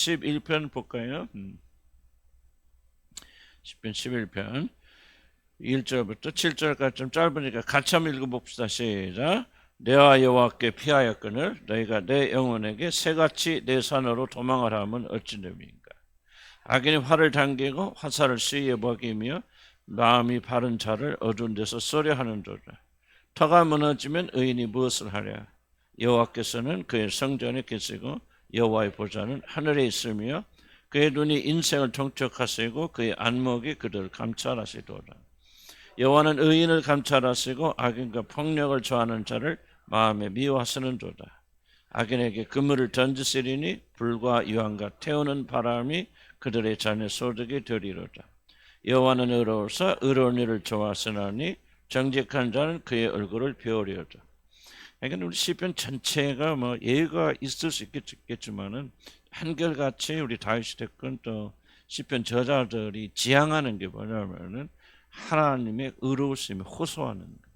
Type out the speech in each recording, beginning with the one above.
11편 볼까요? 시편 11편 1절부터 7절까지 좀 짧으니까 같이 한번 읽어봅시다. 시작. 내와 여호와께 피하였거늘 너희가 내 영혼에게 새같이 내 산으로 도망을 하면 어찌 됨인가. 악인이 활을 당기고 화살을 수위에 먹이며 마음이 바른 자를 어두운 데서 쏘려 하는도다. 터가 무너지면 의인이 무엇을 하랴. 여호와께서는 그의 성전에 계시고 여호와의 보좌는 하늘에 있으며 그의 눈이 인생을 통촉하시고 그의 안목이 그들을 감찰하시도다. 여호와는 의인을 감찰하시고 악인과 폭력을 좋아하는 자를 마음에 미워하시는도다. 악인에게 그물을 던지시리니 불과 유황과 태우는 바람이 그들의 잔에 소득이 되리로다. 여호와는 의로워서 의로운 일을 좋아하시나니 정직한 자는 그의 얼굴을 배우리로다. 그러니까 우리 시편 전체가 뭐 예가 있을 수 있겠지만은 한결같이 우리 다윗이 됐건 또 시편 저자들이 지향하는 게 뭐냐면은 하나님의 의로우심에 호소하는 것.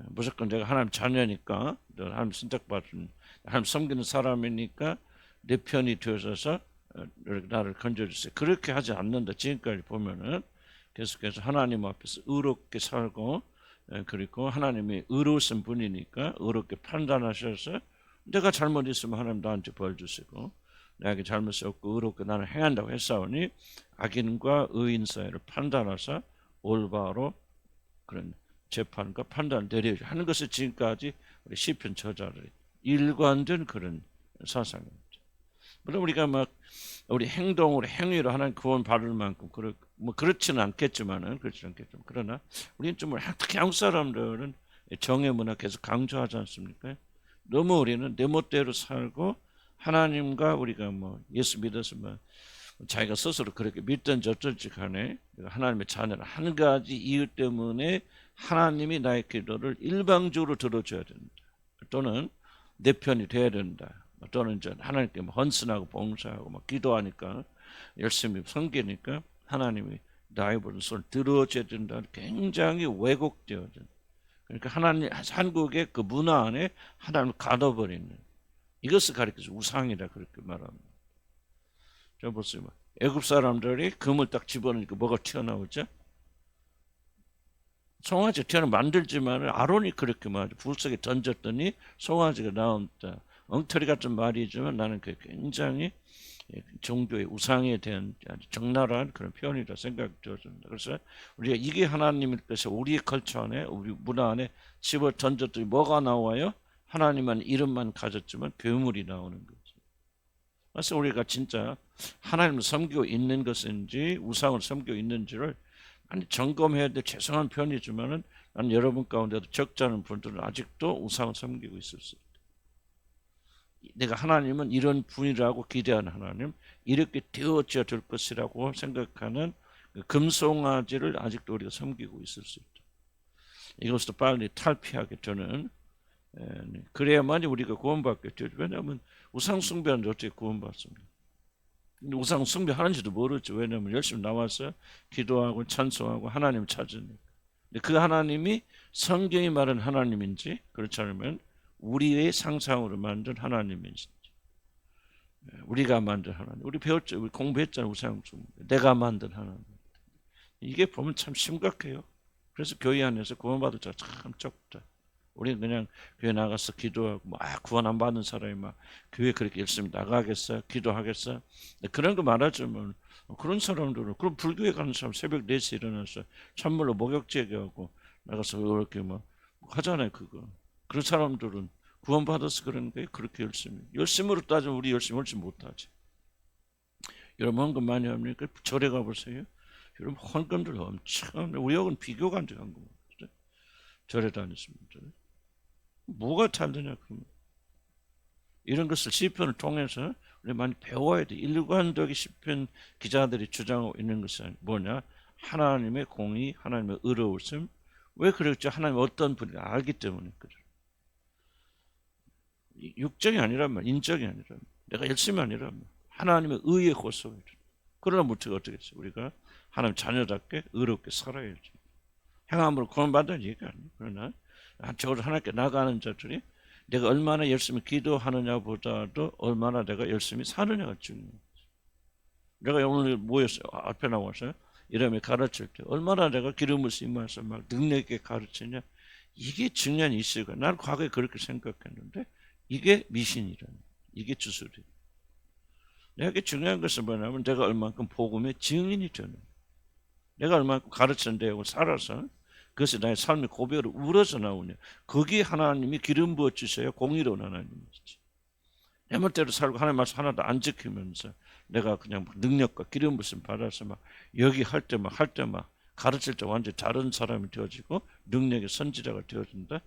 무조건 내가 하나님 자녀니까, 하나님 선택받은 하나님 섬기는 사람이니까 내 편이 되어서 나를 건져주세요. 그렇게 하지 않는다. 지금까지 보면은 계속해서 하나님 앞에서 의롭게 살고, 그리고 하나님이 의로우신 분이니까 의롭게 판단하셔서 내가 잘못했으면 하나님 나한테 벌 주시고, 내가 잘못이 없고 의롭게 나는 행한다고 했사오니 악인과 의인 사이를 판단하사 올바로 그런 재판과 판단을 내려야 하는 것이 지금까지 우리 시편 저자들이 일관된 그런 사상입니다. 물론 우리가 막 우리 행동으로 행위로 하나님 구원 받을 만큼 그렇지는 않겠지만은 그러나 우리는 좀 특히 한국 사람들은 정의 문화 계속 강조하지 않습니까? 너무 우리는 내 멋대로 살고 하나님과 우리가 뭐 예수 믿어서 뭐 자기가 스스로 그렇게 믿든지 어쩔지 간에 하나님의 자녀를 한 가지 이유 때문에 하나님이 나의 기도를 일방적으로 들어줘야 된다. 또는 내 편이 돼야 된다. 또는 이제 하나님께 헌신하고 봉사하고 막 기도하니까 열심히 섬기니까 하나님이 나의 부른 소리를 들어줘야 된다. 굉장히 왜곡되어진. 그러니까 하나님 한국의 그 문화 안에 하나님을 가둬버리는 이것을 가리켜서 우상이다 그렇게 말합니다. 저 보세요. 애굽 사람들이 금을 딱 집어넣으니까 뭐가 튀어나오죠? 송아지 튀어나 만들지만 아론이 그렇게 말이죠. 불 속에 던졌더니 송아지가 나온다. 엉터리 같은 말이지만 나는 그게 굉장히 종교의 우상에 대한 아주 적나라한 그런 표현이라 생각이 들어집니다. 그래서 우리가 이게 하나님의 뜻이 우리의 컬처 안에 우리 문화 안에 집어 던졌더니 뭐가 나와요? 하나님만 이름만 가졌지만 괴물이 나오는 거죠. 그래서 우리가 진짜 하나님을 섬기고 있는 것인지 우상을 섬기고 있는지를 점검해야 될 죄송한 편이지만은 난 여러분 가운데도 적지 않은 분들은 아직도 우상을 섬기고 있을 수 있다. 내가 하나님은 이런 분이라고 기대하는 하나님, 이렇게 되어져야 될 것이라고 생각하는 금송아지를 아직도 우리가 섬기고 있을 수 있다. 이것도 빨리 탈피하게 되는, 그래야만 우리가 구원받게 되죠. 왜냐하면 우상 숭배하는데 어떻게 구원받습니까? 우상 숭배하는지도 모르죠. 왜냐하면 열심히 나와서 기도하고 찬송하고 하나님 찾으니까. 근데 그 하나님이 성경이 말하는 하나님인지 그렇지 않으면 우리의 상상으로 만든 하나님인지, 우리가 만든 하나님. 우리 배웠죠. 우리 공부했잖아요. 우상 숭배. 내가 만든 하나님. 이게 보면 참 심각해요. 그래서 교회 안에서 구원받을 자가 참 적다. 우리는 그냥 교회 나가서 기도하고 막 구원 안 받는 사람이 막 교회 그렇게 열심히 나가겠어, 기도하겠어. 그런 거 말하자면 그런 사람들은 그럼 불교에 가는 사람 새벽 4시에 일어나서 찬물로 목욕제게 하고 나가서 이렇게 막 하잖아요. 그거. 그런 사람들은 구원 받아서 그런 게 그렇게 열심으로 따지면 우리 열심히 훨씬 못하지. 여러분 헌금 많이 합니까? 절에 가보세요. 여러분 헌금들 엄청 우리 여기는 비교가 안 돼요. 절에 다녔습니다. 뭐가 다르냐 그러면 이런 것을 시편을 통해서 우리 많이 배워야 돼. 일관되게 시편 기자들이 주장하고 있는 것은 뭐냐? 하나님의 공의, 하나님의 의로우심. 왜 그랬죠? 하나님 어떤 분인지 알기 때문에 그래. 육적이 아니란 말, 인적이 아니란 말, 내가 열심히 아니란 말, 하나님의 의에 호소해. 그러나 우리가 어떻게 했어요? 우리가 하나님 자녀답게 의롭게 살아야지. 행함으로 구원받는 얘기가 아니에요. 그러나 적어도 하나님께 나가는 자들이 내가 얼마나 열심히 기도하느냐보다도 얼마나 내가 열심히 사느냐가 중요해요. 내가 오늘 모였어요. 앞에 나와서 이름에 가르칠 때 얼마나 내가 기름을 심어서 막 능력 있게 가르치냐. 이게 중요한 이슈가. 난 과거에 그렇게 생각했는데 이게 미신이라는, 이게 주술이에요. 내가 중요한 것은 뭐냐면 내가 얼만큼 복음의 증인이 되는, 내가 얼만큼 가르치는 내용을 살아서 그것이 나의 삶의 고백으로 우러져 나오냐. 거기에 하나님이 기름 부어 주셔야 공의로운 하나님이지. 내 멋대로 살고 하나님 말씀 하나도 안 지키면서 내가 그냥 능력과 기름 부심 받아서 막 여기 할 때 막 가르칠 때 완전히 다른 사람이 되어지고 능력의 선지자가 되어진다.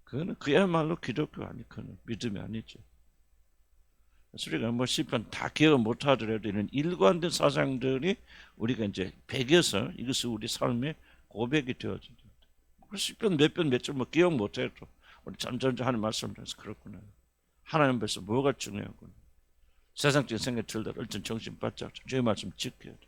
그거는 그야말로 기독교 아니, 그는 믿음이 아니죠. 그래서 우리가 뭐 시편 다 기억 못하더라도 이런 일관된 사상들이 우리가 이제 배겨서 이것이 우리 삶의 고백이 되어진다. 시편 몇 편 몇 절 뭐 기억 못해도 우리 점점 하는 말씀에서 그렇구나. 하나님 앞에서 뭐가 중요하구나. 세상적인 생각 들더라도 일단 정신 바짝 주의 말씀 지켜야 돼.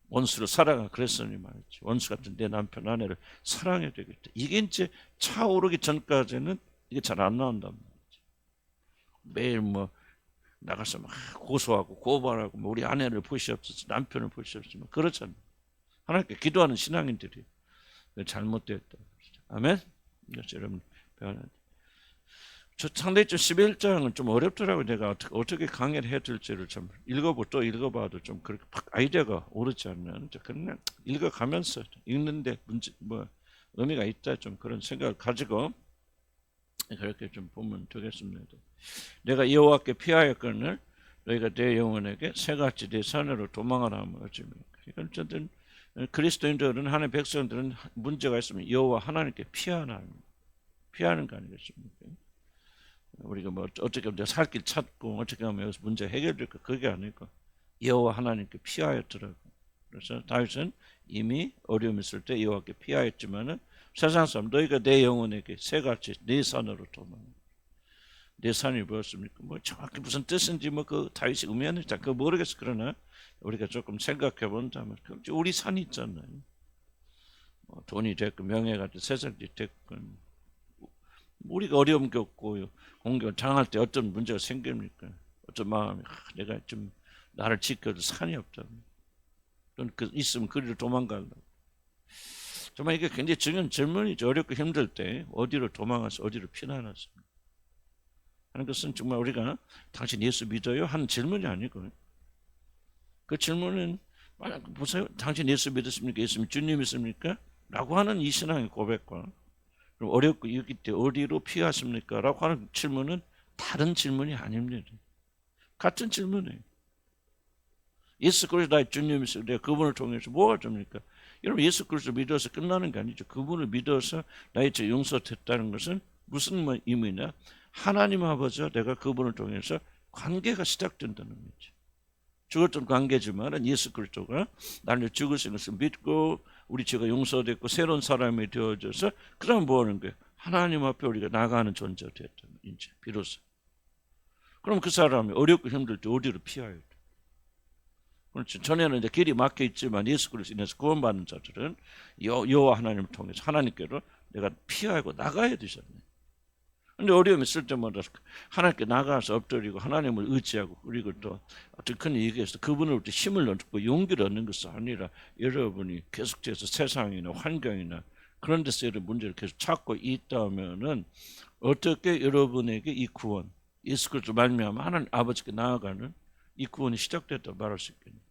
원수를 사랑하 그랬으니 말이지. 원수 같은 내 남편 아내를 사랑해야 되겠다. 이게 이제 차오르기 전까지는 이게 잘 안 나온단 말이지. 매일 뭐 나가서 막 고소하고 고발하고 뭐 우리 아내를 보시옵소서, 남편을 보시옵소서, 뭐 그렇잖아요. 하나님께 기도하는 신앙인들이 잘못되었다. 아멘. 그래서 여러분 배워야 돼. 저 상대적 11장은 좀 어렵더라고요. 내가 어떻게 강의를 해둘지를 좀 또 읽어봐도 좀 그렇게 아이디어가 오르지 않는, 그냥 읽어가면서 읽는데 문제 뭐 의미가 있다, 좀 그런 생각을 가지고 그렇게 좀 보면 되겠습니다. 내가 여호와께 피하였거늘 너희가 내 영혼에게 새같이 내 산으로 도망하라 하며 이건 어쨌든 그리스도인들은, 하나님의 백성들은 문제가 있으면 여호와 하나님께 피하는 거 아니겠습니까? 우리가 뭐 어떻게 하면 살 길 찾고 어떻게 하면 여기서 문제 해결될까, 그게 아니고 여호와 하나님께 피하였더라고. 그래서 다윗은 이미 어려움 있을 때 여호와께 피하였지만은 세상 사람 너희가 내 영혼에게 새같이 내 산으로 도망. 내 산이 뭐였습니까? 뭐 정확히 무슨 뜻인지 뭐 그 다윗이 의미하는지 그거 모르겠어. 그러나 우리가 조금 생각해 본다면 우리 산이 있잖아요. 뭐 돈이 됐건 명예가 됐건 세상이 됐건 우리가 어려움 겪고 공격 당할 때 어떤 문제가 생깁니까? 어떤 마음이 내가 좀 나를 지켜줄 산이 없다. 그 있으면 그리로 도망가려고. 정말 이게 굉장히 중요한 질문이죠. 어렵고 힘들 때 어디로 도망가서 어디로 피난하십니까? 하는 것은 정말 우리가 당신 예수 믿어요? 하는 질문이 아니고, 그 질문은 보세요. 당신 예수 믿으십니까? 예수 주님 믿습니까? 라고 하는 이 신앙의 고백과 그럼 어렵고 여기 때 어디로 피하십니까? 라고 하는 질문은 다른 질문이 아닙니다. 같은 질문이에요. 예수 그리스도 나의 주님이시여 내가 그분을 통해서 뭐가 됩니까? 여러분 예수 그리스도 믿어서 끝나는 게 아니죠. 그분을 믿어서 나의 죄 용서됐다는 것은 무슨 의미냐? 하나님 아버지와 내가 그분을 통해서 관계가 시작된다는 거죠. 죽었던 관계지만 예수 그리스도가 나를 죽으신 것을 믿고 우리 죄가 용서됐고 새로운 사람이 되어져서 그 다음 뭐 하는 거예요? 하나님 앞에 우리가 나가는 존재가 됐다. 이제 비로소. 그럼 그 사람이 어렵고 힘들 때 어디로 피해야 돼? 그렇죠. 전에는 이제 길이 막혀 있지만 예수 그리스도로 인해서 구원받는 자들은 여호와 하나님을 통해서 하나님께로 내가 피하고 나가야 되잖아요. 근데 어려움이 있을 때마다 하나님께 나가서 엎드리고 하나님을 의지하고, 그리고 또 어떤 큰 얘기에서 그분을 힘을 얻고 용기를 얻는 것이 아니라 여러분이 계속해서 세상이나 환경이나 그런 데서 이런 문제를 계속 찾고 있다면은 어떻게 여러분에게 이 구원, 예수 그리스도 말미암아 하나님 아버지께 나아가는 이 구원이 시작됐다고 말할 수 있겠네요.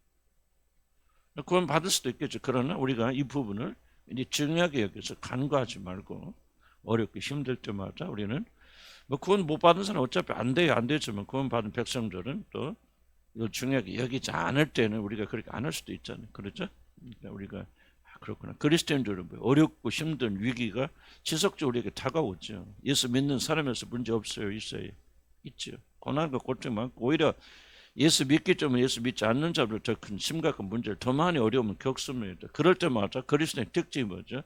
구원 받을 수도 있겠죠. 그러나 우리가 이 부분을 이제 중요하게 여기서 간과하지 말고 어렵고 힘들 때마다 우리는 뭐 구원 못 받은 사람 어차피 안 되지만 구원 받은 백성들은 또 이걸 중요하게 여기지 않을 때는 우리가 그렇게 안 할 수도 있잖아요. 그렇죠? 그러니까 우리가 그렇구나. 그리스도인들은 어렵고 힘든 위기가 지속적으로 우리에게 다가오죠. 예수 믿는 사람에서 문제 없어요? 있어요? 있죠. 고난과 고통 많고 오히려 예수 믿기 때문에 예수 믿지 않는 자들 더 큰 심각한 문제를 더 많이 어려움을 겪습니다. 그럴 때마다 그리스도의 특징이 뭐죠?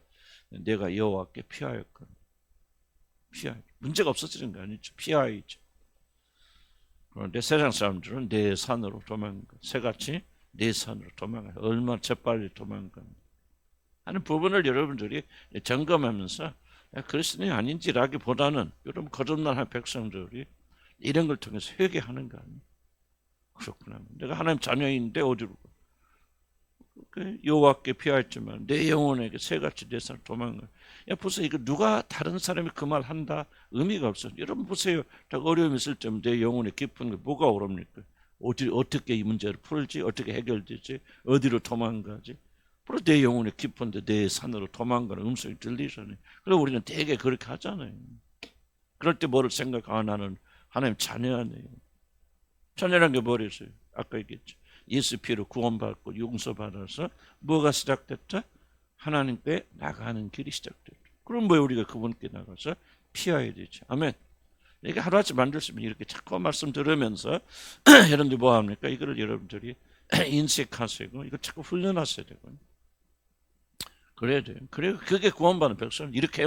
내가 여호와께 피하였거든. 문제가 없어지는 거 아니죠. 피하이죠. 그런데 세상 사람들은 내 산으로 도망가. 새같이 내 산으로 도망가. 얼마나 재빨리 도망가 하는 부분을 여러분들이 점검하면서 그리스도인이 아닌지라기보다는 여러분 거듭난 백성들이 이런 걸 통해서 회개하는 거 아니에요? 그렇구나. 내가 하나님 자녀인데 어디로 가? 여호와께 피하였지만 내 영혼에게 새같이 내 삶을 도망가. 야 보세요. 이거 누가 다른 사람이 그 말 한다 의미가 없어. 여러분 보세요. 딱 어려움이 있을 때 내 영혼에 깊은 게 뭐가 오릅니까? 어떻게 이 문제를 풀지? 어떻게 해결되지? 어디로 도망가지? 바로 내 영혼에 깊은데 내 산으로 도망가는 음성이 들리잖아요. 그래서 우리는 되게 그렇게 하잖아요. 그럴 때 뭐를 생각? 나는 하나님 자녀 아니에요. 자녀란 게 뭐랬어요? 아까 얘기했죠. 예수 피로 구원받고 용서받아서 뭐가 시작됐다? 하나님께 나가는 길이 시작됐다. 그럼 뭐 우리가 그분께 나가서 피해야 되죠. 아멘. 이게 하루아침 만들 수 있으면 이렇게 자꾸 말씀 들으면서 여러분들이 뭐 합니까? 이거를 여러분들이 인식하시고 이거 자꾸 훈련하셔야 되거든요. 그래야 돼요. 그래 그게 구원받는 백성. 이렇게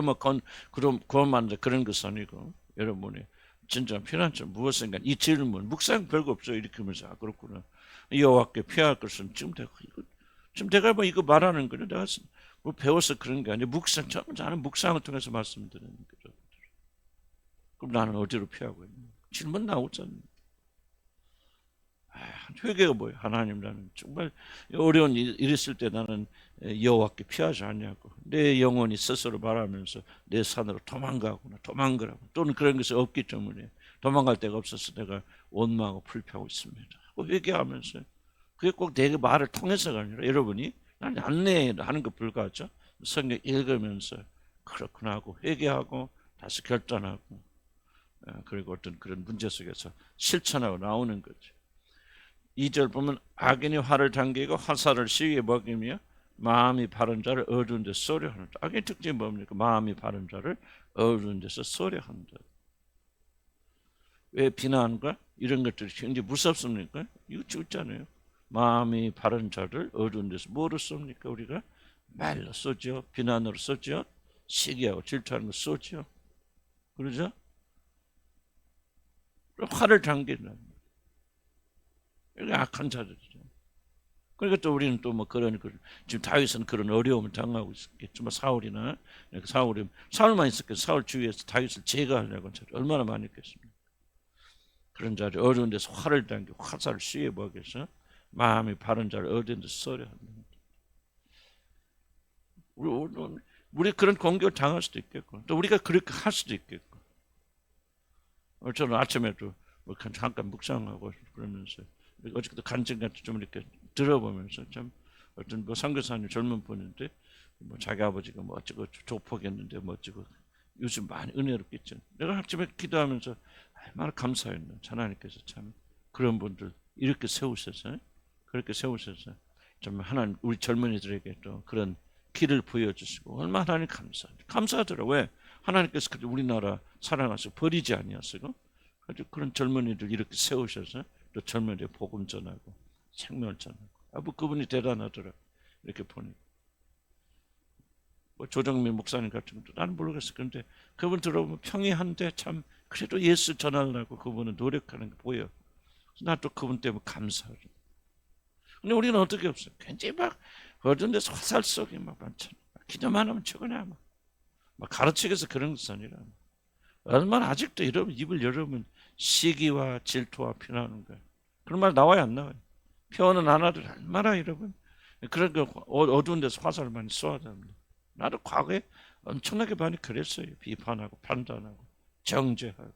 그럼 구원받는 그런 것은 아니고 여러분이 진짜 피난처 무엇인가 이 질문 묵상 별거 없어요. 이렇게 하면서 그렇구나. 여호와께 피할 것은 지금 내가 뭐 이거 말하는 거는 내가 뭐 배워서 그런 게 아니라 저는 묵상을 통해서 말씀드리는 거죠. 그럼 나는 어디로 피하고 있는? 질문 나오잖아요. 회개가 뭐예요? 하나님 나는 정말 어려운 일 있을 때 나는 여호와께 피하지 않냐고 내 영혼이 스스로 말하면서 내 산으로 도망가라고 또는 그런 것이 없기 때문에 도망갈 데가 없어서 내가 원망하고 불평하고 있습니다. 회개하면서 그게 꼭 내 말을 통해서가 아니라 여러분이 나는 안내하는 것 불가하죠. 성경 읽으면서 그렇구나 하고 회개하고 다시 결단하고 그리고 어떤 그런 문제 속에서 실천하고 나오는 거죠. 2절 보면 악인이 화를 당기고 화살을 시위에 먹이며 마음이 바른 자를 어두운 데서 쏘려한다. 악인의 특징이 뭡니까? 마음이 바른 자를 어두운 데서 쏘려한다. 왜 비난과 이런 것들이 굉장히 무섭습니까? 이거 죽잖아요. 마음이 바른 자를 어두운 데서 뭐로 쏩니까? 우리가 말로 쏘죠. 비난으로 쏘죠. 시기하고 질투하는 거 쏘죠. 그러죠? 화를 당기는 이게 악한 자들이죠. 그러니까 또 우리는 또 뭐 그런 지금 다윗은 그런 어려움을 당하고 있겠지만 사울만 있었겠어요. 사울 주위에서 다윗을 제거하려고 얼마나 많이 했겠습니까? 그런 자를 어려운 데서 화를 당기고 화살을 씌에 먹여서 마음이 바른 자를 어려운 데서 쏘려 합니다. 우리 그런 공격을 당할 수도 있겠고 또 우리가 그렇게 할 수도 있겠고 저는 아침에도 뭐 잠깐 묵상하고 그러면서 어저께도 간증같이 좀 이렇게 들어보면서 참 어떤 뭐 선교사님 젊은 분인데 뭐 자기 아버지가 뭐 어쩌고 조폭했는데 뭐 어쩌고 요즘 많이 은혜롭겠죠. 내가 아침에 기도하면서 얼마나 감사했나. 하나님께서 참 그런 분들 이렇게 세우셔서 그렇게 세우셔서 좀 하나님 우리 젊은이들에게 또 그런 길을 보여주시고 얼마나 하나님 감사하더라고요. 왜? 하나님께서 우리나라 사랑하시고 버리지 아니하시고 그런 젊은이들 이렇게 세우셔서 또 젊은이들 복음 전하고 생명을 전하고 뭐 그분이 대단하더라. 이렇게 보니 뭐 조정민 목사님 같은 것도 나는 모르겠어. 그런데 그분 들어보면 평이한데 참 그래도 예수 전하려고 그분은 노력하는 게 보여. 나 또 그분 때문에 감사하죠. 근데 우리는 어떻게 없어요? 굉장히 막 어떤 데서 화살 쏘기 막 많잖아. 기도만 하면 죽으냐 막 가르치기서 그런 것이 아니라 얼마나 아직도 여러분 입을 열으면 시기와 질투와 피나는 거예요. 그런 말 나와요 안 나와요? 표현은 안 하더라도 얼마나 여러분 그런 거 어두운 데서 화살을 많이 쏘아야 합니다. 나도 과거에 엄청나게 많이 그랬어요. 비판하고 판단하고 정죄하고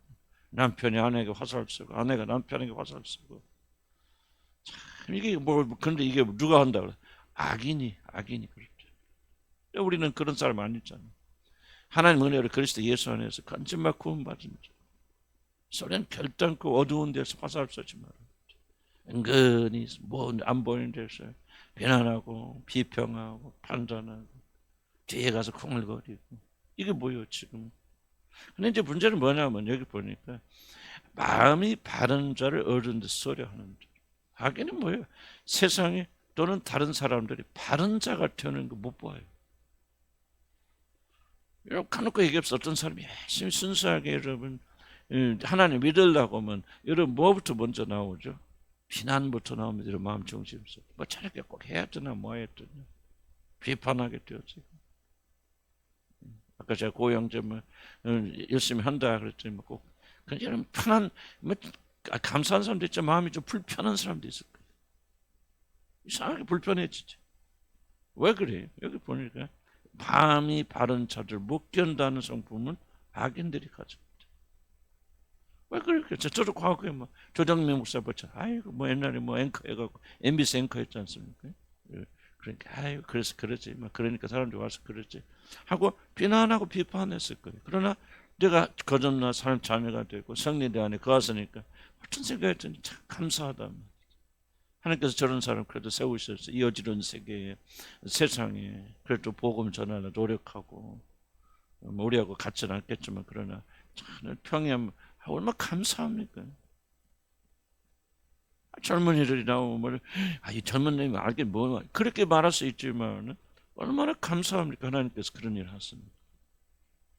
남편이 아내에게 화살 쏘고 아내가 남편에게 화살 쏘고 참 이게 뭐 근데 이게 누가 한다 그래? 악인이 그렇죠. 우리는 그런 사람 아니잖아요. 하나님 은혜로 그리스도 예수 안에서 간증만 구원받은 자. 소련 결단코 어두운 데서 화살 쏘지 마라. 은근히 뭐 안 보이는 데서 비난하고 비평하고 판단하고 뒤에 가서 쿵얼거리고 이게 뭐예요 지금? 근데 이제 문제는 뭐냐면 여기 보니까 마음이 바른 자를 어두운 데서 쏘려 하는 자. 하기는 뭐예요? 세상에 또는 다른 사람들이 바른 자가 되는 거 못 봐요. 여러분 까놓고 얘기해서 어떤 사람이 열심히 순수하게 여러분 하나님 믿으려고 하면 여러분 뭐부터 먼저 나오죠? 비난부터 나오면 여러분 마음 중심에서 뭐 저렇게 꼭 해야 되나 뭐 해야 되나 비판하게 되었지. 아까 제가 고영제 뭐 열심히 한다 그랬더니 뭐 꼭 그냥 편한 뭐 감사한 사람도 있죠. 마음이 좀 불편한 사람도 있을 거예요. 이상하게 불편해지지. 왜 그래요? 여기 보니까 마음이 바른 자들 못 견다는 성품은 악인들이 가져. 왜 그렇게? 저도 과거에 뭐 조정명 목사 보자. 아이고 뭐 옛날에 뭐 앵커 해갖고 MBC 앵커였지 않습니까? 그러니까 아이고 그래서 그러지. 뭐 그러니까 사람들이 와서 그러지. 하고 비난하고 비판했을 거예요. 그러나 내가 거듭나 사람 자녀가 되고 성리대 안에 거하니까 어떤 생각했더니 참 감사하다. 하나님께서 저런 사람 그래도 세우셨어. 이 어지러운 세계에 세상에 그래도 복음 전하려 노력하고 뭐 우리하고 같지는 않겠지만 그러나 참 평양 얼마나 감사합니까? 젊은이들이 나오면 이 젊은 놈이 알게 뭐 그렇게 말할 수 있지만 얼마나 감사합니까? 하나님께서 그런 일을 하십니다.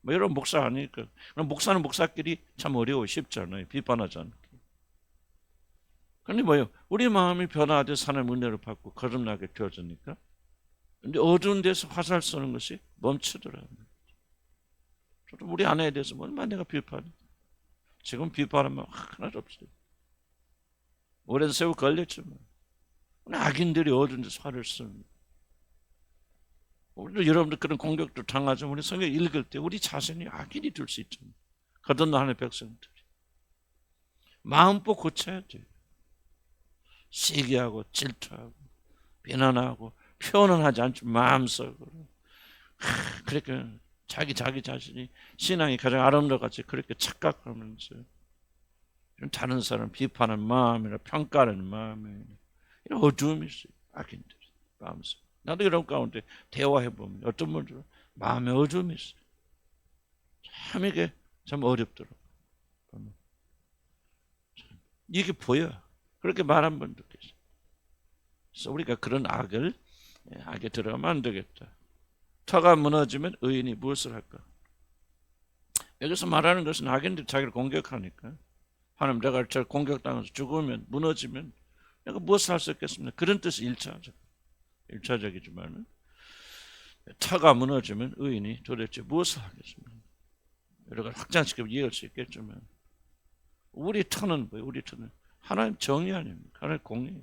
뭐 여러분 목사 아니니까 그럼 목사는 목사끼리 참 어려워 쉽지 않아요. 비판하지 않게. 근데 뭐요? 우리 마음이 변화돼 하나님 은혜를 받고 거듭나게 되어지니까. 근데 어두운 데서 화살 쏘는 것이 멈추더라고요. 저도 우리 아내에 대해서 얼마나 내가 비판해. 지금 비판하면 하나도 없어요. 오랜 세월 걸렸지만 악인들이 어두운 데서 화를 씁니다. 우리도 여러분들 그런 공격도 당하지만 우리 성경 읽을 때 우리 자신이 악인이 될 수 있잖아요. 거듭나 하는 백성들이. 마음껏 고쳐야 돼요. 시기하고 질투하고 비난하고 표현은 하지 않지만 마음속으로 그렇게 자기 자신이 신앙이 가장 아름다워같이 그렇게 착각하면서 다른 사람 비판하는 마음이나 평가하는 마음이나 이런 어두움이 있어요. 악인들 마음속. 나도 이런 가운데 대화해보면 어떤 분들은 마음에 어두움이 있어요. 참 이게 참 어렵더라고요. 이게 보여. 그렇게 말한 분도 계세요. 그래서 우리가 그런 악에 들어가면 안 되겠다. 터가 무너지면 의인이 무엇을 할까? 여기서 말하는 것은 악인들이 자기를 공격하니까 하나님 내가 저 공격당해서 죽으면 무너지면 내가 무엇을 할 수 있겠습니까? 그런 뜻이 1차적이지만 터가 무너지면 의인이 도대체 무엇을 하겠습니까? 여러 가지 확장시키면 이해할 수 있겠지만 우리 터는 뭐예요? 우리 터는 하나님 정의 아닙니까? 하나님 공의.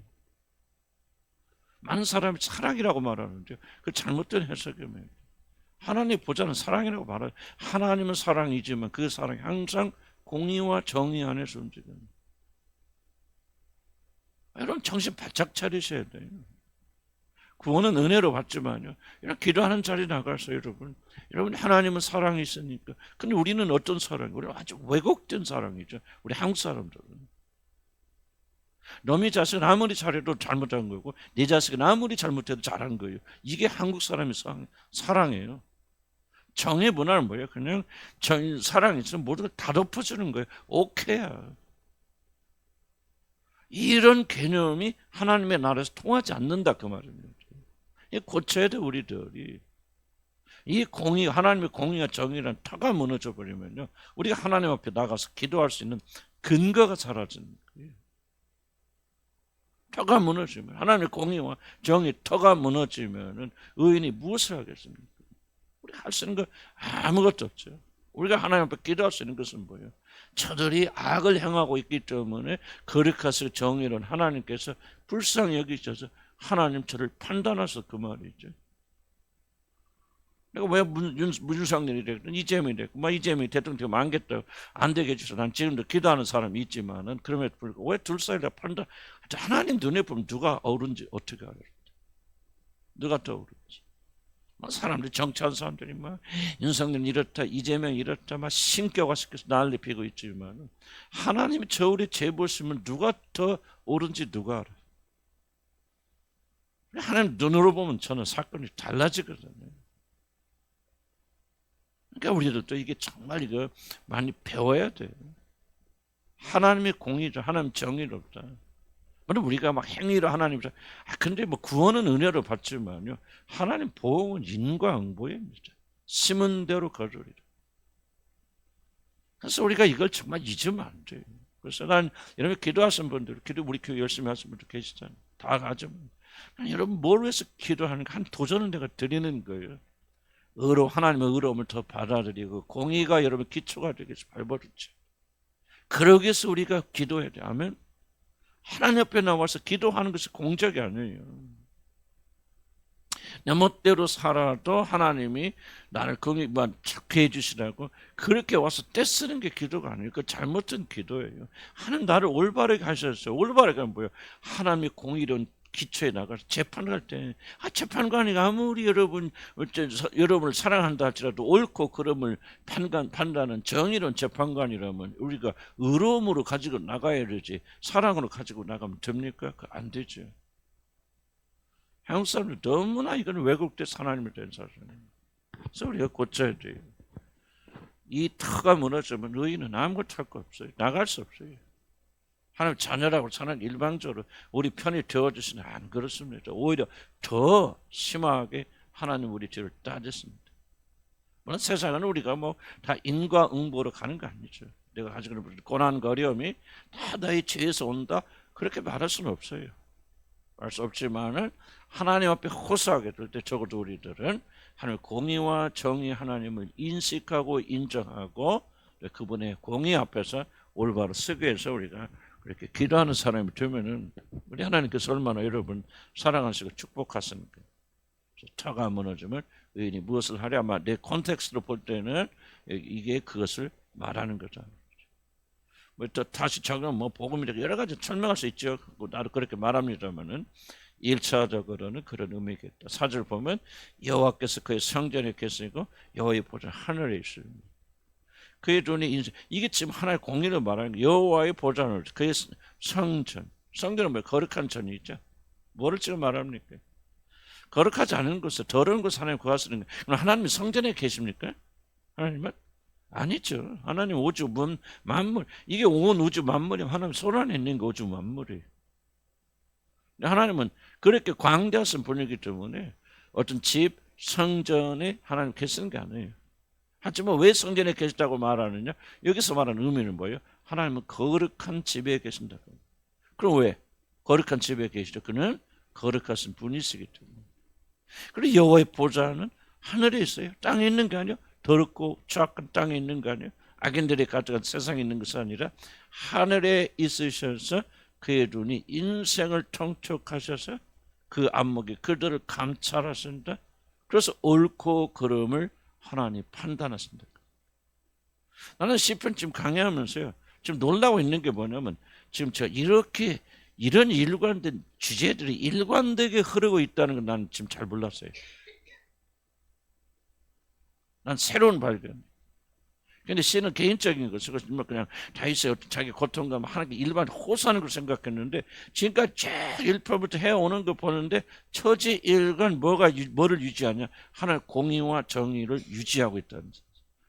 많은 사람이 사랑이라고 말하는데 그 잘못된 해석이에요. 하나님 보자는 사랑이라고 말해요. 하나님은 사랑이지만 그 사랑이 항상 공의와 정의 안에서 움직입니다. 여러분 정신 바짝 차리셔야 돼요. 구원은 은혜로 받지만요. 이런 기도하는 자리 나가서 여러분 하나님은 사랑이 있으니까. 근데 우리는 어떤 사랑이에요? 우리는 아주 왜곡된 사랑이죠. 우리 한국 사람들은. 너희 자식은 아무리 잘해도 잘못한 거고 네 자식은 아무리 잘못해도 잘한 거예요. 이게 한국 사람의 사랑이에요. 정의 문화는 뭐예요? 그냥 사랑이 있으면 모두가 다 덮어주는 거예요. 오케이야. 이런 개념이 하나님의 나라에서 통하지 않는다 그 말입니다. 고쳐야 돼 우리들이. 이 공의, 하나님의 공의와 정의란 터가 무너져 버리면요. 우리가 하나님 앞에 나가서 기도할 수 있는 근거가 사라지는 거예요. 터가 무너지면 하나님의 공의와 정의 터가 무너지면은 의인이 무엇을 하겠습니까? 우리 할 수 있는 거 아무것도 없죠. 우리가 하나님 앞에 기도할 수 있는 것은 뭐예요? 저들이 악을 행하고 있기 때문에 거룩하시고 정의로운 하나님께서 불쌍히 여기셔서 하나님 저를 판단하셔서 그 말이죠. 내가 왜 문상렬이 됐든 이재명이 됐고 막 이재명이 대통령 되면 안 겠다 안 되게 해주셔서 난 지금도 기도하는 사람이 있지만은 그럼에도 불구하고 왜 둘 사이를 판단? 하나님 눈에 보면 누가 옳은지 어떻게 알아요? 누가 더 옳은지? 사람들이 정치하는 사람들이 막 윤석열 이렇다 이재명 이렇다 막 신격화 시켜서 난리 피고 있지만 하나님이 저울에 재보시면 누가 더 옳은지 누가 알아요? 하나님 눈으로 보면 저는 사건이 달라지거든요. 그러니까 우리들도 이게 정말 이거 많이 배워야 돼요. 하나님의 공의죠. 하나님 정의롭다. 물론 우리가 막 행위로 하나님 근데 뭐 구원은 은혜로 받지만요. 하나님 보응은 인과응보입니다. 심은 대로 거두리라. 그래서 우리가 이걸 정말 잊으면 안 돼요. 그래서 난 여러분 기도하신 분들, 우리 교회 열심히 하신 분들 계시잖아요. 다 가지만 여러분 뭘 위해서 기도하는가 한 도전을 내가 드리는 거예요. 하나님의 의로움을 더 받아들이고 공의가 여러분 기초가 되기 위해서 발버둥쳐. 그러기 위해서 우리가 기도해야 돼. 아멘. 하나님 앞에 나와서 기도하는 것이 공적이 아니에요. 내 멋대로 살아도 하나님이 나를 좋게 해주시라고 그렇게 와서 떼쓰는 게 기도가 아니에요. 그 잘못된 기도예요. 하나님 나를 올바르게 하셨어요. 올바르게 하면 뭐예요? 하나님이 공의로운 기초에 나가서 재판할 때 재판관이 아무리 여러분을 사랑한다 할지라도 옳고 그름을 판단하는 정의로운 재판관이라면 우리가 의로움으로 가지고 나가야 되지 사랑으로 가지고 나가면 됩니까? 안 되죠. 한국 사람들 너무나 이건 왜곡돼서 하나님을 된 사람이에요. 그래서 우리가 고쳐야 돼요. 이 터가 무너지면 의인은 아무것도 할 거 없어요. 나갈 수 없어요. 하나님 자녀라고 사는 일방적으로 우리 편이 되어주시는 안 그렇습니다. 오히려 더 심하게 하나님 우리 죄를 따졌습니다. 물론 세상은 우리가 다 인과응보로 가는 거 아니죠. 내가 가지고 있는 고난과 어려움이 다 나의 죄에서 온다 그렇게 말할 수는 없어요. 알 수 없지만은 하나님 앞에 호소하게 될 때 적어도 우리들은 하나님 공의와 정의 하나님을 인식하고 인정하고 그분의 공의 앞에서 올바로 서기 위해서 우리가 그렇게 기도하는 사람이 되면은 우리 하나님께서 얼마나 여러분 사랑하시고 축복하십니까? 터가 무너지면 의인이 무엇을 하랴? 아마 내 콘텍스트로 볼 때는 이게 그것을 말하는 거죠. 또 다시 적으면 복음이라고 여러 가지 설명할 수 있죠. 나도 그렇게 말합니다만은 1차적으로는 그런 의미겠다. 4절 보면 여호와께서 그의 성전에 계시고 여호와의 보좌 하늘에 있습니다. 그의 눈이 인생 이게 지금 하나의 공의를 말하는 거예요. 여호와의 보좌는 그의 성전. 성전은 뭐 거룩한 전이 있죠. 뭐를 지금 말합니까? 거룩하지 않은 곳에 더러운 곳에 하나님 구하시는 거예요. 그럼 하나님이 성전에 계십니까? 하나님은? 아니죠. 하나님 우주 만물 이게 온 우주 만물이면 하나님 손 안에 있는 게 우주 만물이에요. 하나님은 그렇게 광대하신 분이기 때문에 어떤 집 성전에 하나님 계시는 게 아니에요. 하지만 왜 성전에 계시다고 말하느냐? 여기서 말하는 의미는 뭐예요? 하나님은 거룩한 집에 계신다. 그럼 왜 거룩한 집에 계시죠? 그는 거룩하신 분이시기 때문에. 그리고 여호와의 보좌는 하늘에 있어요. 땅에 있는 게 아니에요. 더럽고 추악한 땅에 있는 거 아니에요. 악인들이 가져간 세상에 있는 것이 아니라 하늘에 있으셔서 그의 눈이 인생을 통촉하셔서 그 안목이 그들을 감찰하신다. 그래서 옳고 그름을 하나님 판단하신다. 나는 시편 지금 강의하면서요. 지금 놀라고 있는 게 뭐냐면 지금 이렇게 이런 일관된 주제들이 일관되게 흐르고 있다는 걸 나는 지금 잘 몰랐어요. 난 새로운 발견. 근데 시는 개인적인 것이고 그냥 다윗의 자기 고통과 하나님께 일반 호소하는 걸 생각했는데 지금까지 쭉 1편부터 해오는 거 보는데 처지일관 뭐를 유지하냐? 하나의 공의와 정의를 유지하고 있다는 거죠.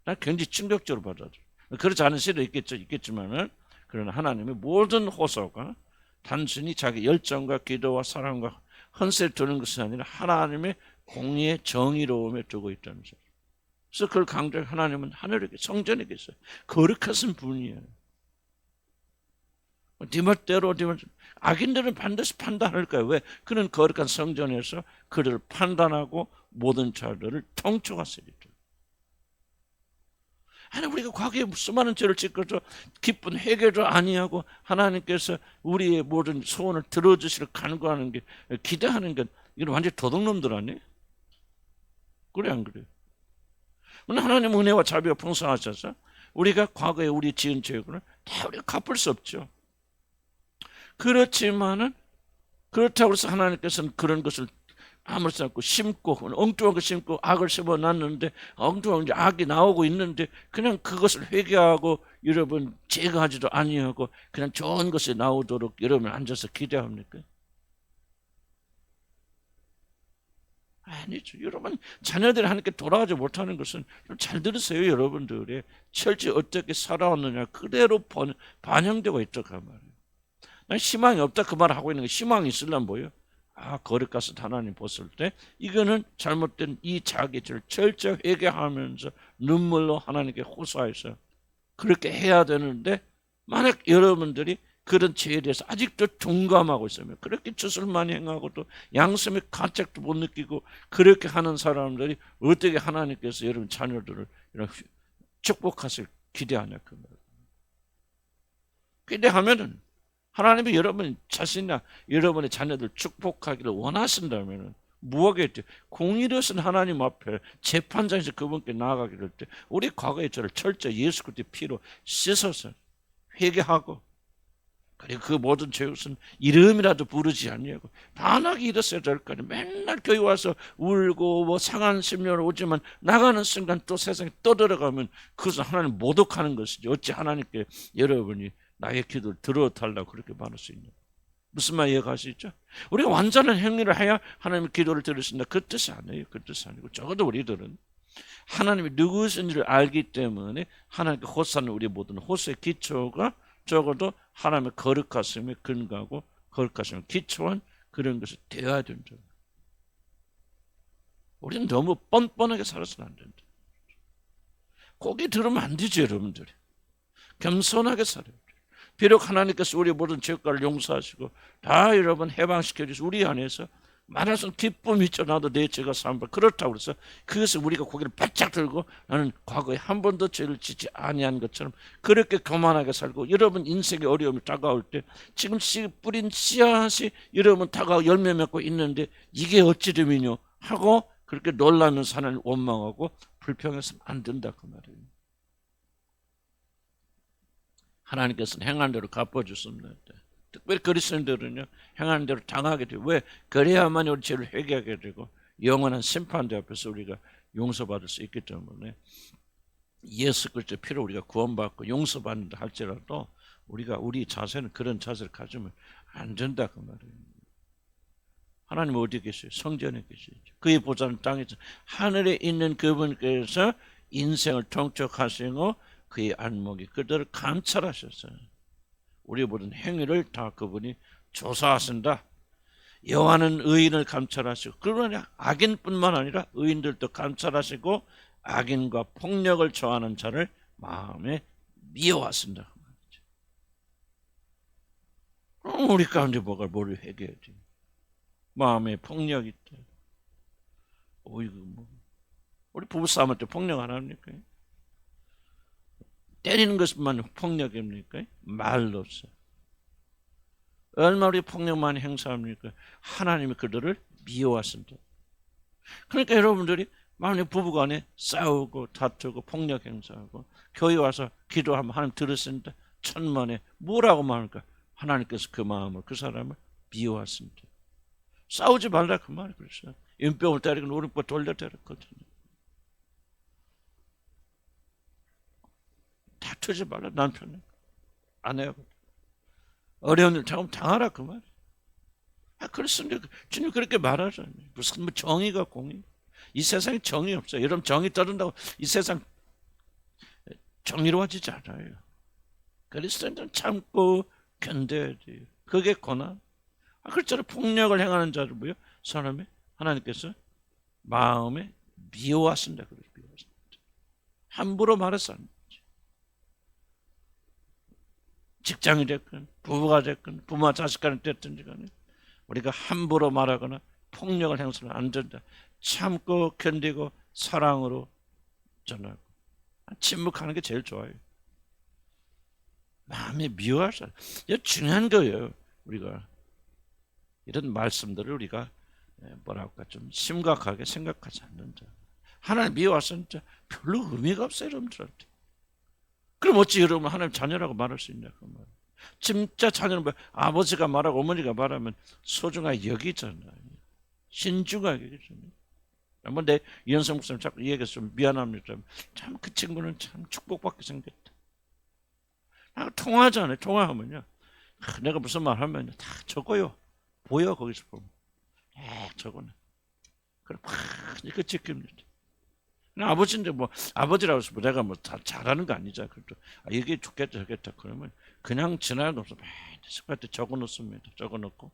난 굉장히 충격적으로 받아들여요. 그렇지 않은 시도 있겠지만은 그러나 하나님의 모든 호소가 단순히 자기 열정과 기도와 사랑과 헌세를 두는 것이 아니라 하나님의 공의의 정의로움에 두고 있다는 거죠. 그래서 그걸 강조해 하나님은 하늘에 성전에 계세요. 거룩하신 분이에요. 네 멋대로 악인들은 반드시 판단할 거예요. 왜? 그는 거룩한 성전에서 그를 판단하고 모든 자들을 통촉하시기 때문에. 하나님 우리가 과거에 수많은 죄를 짓고도 기쁜 회개도 아니하고 하나님께서 우리의 모든 소원을 들어주시려 간구하는 게 기대하는 게 이건 완전 도둑놈들 아니에요? 그래 안 그래요? 하나님 은혜와 자비가 풍성하셔서 우리가 과거에 우리 지은 죄를 다 우리가 갚을 수 없죠. 그렇지만은 그렇다고 해서 하나님께서는 그런 것을 아무렇지 않고 심고 엉뚱한 거 심고 악을 심어놨는데 엉뚱한 악이 나오고 있는데 그냥 그것을 회개하고 여러분 제거하지도 아니하고 그냥 좋은 것이 나오도록 여러분 앉아서 기대합니까? 아니죠. 여러분 자녀들이 하나님께 돌아가지 못하는 것은 잘 들으세요. 여러분들이 철저히 어떻게 살아왔느냐 그대로 반영되고 있다고 말이에요. 난 희망이 없다 그 말을 하고 있는 게 희망이 있으려면 뭐예요? 거룩 가서 하나님 보실 때 이거는 잘못된 이 자기 죄를 철저히 회개하면서 눈물로 하나님께 호소해서 그렇게 해야 되는데 만약 여러분들이 그런 죄에 대해서 아직도 둔감하고 있으면 그렇게 짓을 많이 행하고도 양심의 가책도 못 느끼고 그렇게 하는 사람들이 어떻게 하나님께서 여러분 자녀들을 이런 축복하실 기대하냐 그 말. 기대하면은 하나님이 여러분 자신이나 여러분의 자녀들 축복하기를 원하신다면은 무하겠죠. 공의로우신 하나님 앞에 재판장에서 그분께 나아가기를 때 우리 과거의 죄를 철저히 예수 그리스도의 피로 씻어서 회개하고 그리고 그 모든 죄것은 이름이라도 부르지 아니하고 반하게 일었어야 될 거니 맨날 교회 와서 울고 뭐 상한 심령을 오지만 나가는 순간 또 세상에 떠들어가면 그것은 하나님 모독하는 것이지 어찌 하나님께 여러분이 나의 기도를 들어달라고 그렇게 말할 수 있냐. 무슨 말 이해가시죠? 우리가 완전한 행위를 해야 하나님의 기도를 들으신다. 그 뜻이 아니에요. 그 뜻이 아니고 적어도 우리들은 하나님이 누구신지를 알기 때문에 하나님께 호소하는 우리 모든 호소의 기초가 적어도 하나님의 거룩하심에 근거하고 거룩하심에 기초한 그런 것이 되어야 된다. 우리는 너무 뻔뻔하게 살아서는 안 된다. 고개 들으면 안 되죠, 여러분들이. 겸손하게 살아야 돼요. 비록 하나님께서 우리 모든 죄과를 용서하시고 다 여러분 해방시켜 주셔서 우리 안에서 말할 기쁨이 있죠. 나도 내 죄가 사함받 그렇다고 그래서 그것을 우리가 고개를 바짝 들고 나는 과거에 한 번도 죄를 짓지 아니한 것처럼 그렇게 교만하게 살고 여러분 인생의 어려움이 다가올 때 지금 뿌린 씨앗이 여러분 다가오 열매 맺고 있는데 이게 어찌 됨이뇨 하고 그렇게 놀라면서 하나님을 원망하고 불평해서는 안 된다 그 말이에요. 하나님께서는 행한 대로 갚아주습니다. 특별히 그리스도인들은요 행하는 대로 당하게 돼요. 왜? 그래야만 우리 죄를 회개하게 되고 영원한 심판대 앞에서 우리가 용서받을 수 있기 때문에 예수 그리스도의 피로 우리가 구원받고 용서받는다 할지라도 우리가 우리 자세는 그런 자세를 가지면 안 된다 그 말이에요. 하나님 어디 계세요? 성전에 계시죠. 그의 보좌는 땅에서 하늘에 있는 그분께서 인생을 통촉하시고 그의 안목이 그들을 감찰하셨어요. 우리 모든 행위를 다 그분이 조사하신다. 여호와는 의인을 감찰하시고 그러나 악인뿐만 아니라 의인들도 감찰하시고 악인과 폭력을 좋아하는 자를 마음에 미워하신다. 그럼 우리 가운데 뭐를 회개해야지. 마음에 폭력이 있다. 우리 부부싸움할 때 폭력 안 합니까? 때리는 것만 폭력입니까? 말로 없어요. 얼마나 우리 폭력 많이 행사합니까? 하나님이 그들을 미워하신다. 그러니까 여러분들이 만약 부부간에 싸우고 다투고 폭력 행사하고 교회 와서 기도하면 하나님 들으신다. 천만에 뭐라고 말할까? 하나님께서 그 마음을 그 사람을 미워하신다. 싸우지 말라 그 말이 그랬어요. 윤병을 때리고 노름뼈 돌려 때렸거든요. 다투지 말라 남편은 아내하고 어려운 일 당하라 그 말. 그렇습니다. 주님 그렇게 말하잖아요. 무슨 정의가 공의? 이 세상에 정의 없어요. 여러분 정의 떠든다고 이 세상 정의로워지지 않아요. 그리스도인들은 참고 견뎌야 돼요. 그게 고난. 그렇잖아요. 폭력을 행하는 자를 뭐요? 사람이 하나님께서 마음에 미워하신다. 함부로 말해서 안 돼. 직장이 됐건 부부가 됐건 부모와 자식 간에 됐든지 간에 우리가 함부로 말하거나 폭력을 행사하면 안 된다. 참고 견디고 사랑으로 전하고 침묵하는 게 제일 좋아요. 마음에 미워하자. 이게 중요한 거예요. 우리가 이런 말씀들을 우리가 뭐랄까 좀 심각하게 생각하지 않는다. 하나님 미워하서 진짜 별로 의미가 없어요, 여러분들한테. 그럼 어찌 여러분 하나님 자녀라고 말할 수 있냐 그 말. 진짜 자녀는 뭐 아버지가 말하고 어머니가 말하면 소중하게 여기잖아요. 신중하게 여기잖아요. 한번 내 이현성 목사님 자꾸 이 얘기해서 좀 미안합니다. 참 그 친구는 참 축복받게 생겼다. 통화하잖아요. 통화하면요. 내가 무슨 말 하면 다 적어요. 보여 거기서 보면. 적어놔. 그럼 막 이렇게 지킵니다. 아버지인데 뭐 아버지라고 해서 내가 뭐 다 잘하는 거 아니잖아. 그래도 이게 좋겠다 저겠다 그러면 그냥 지나가도 없어. 습관때 적어놓습니다. 적어놓고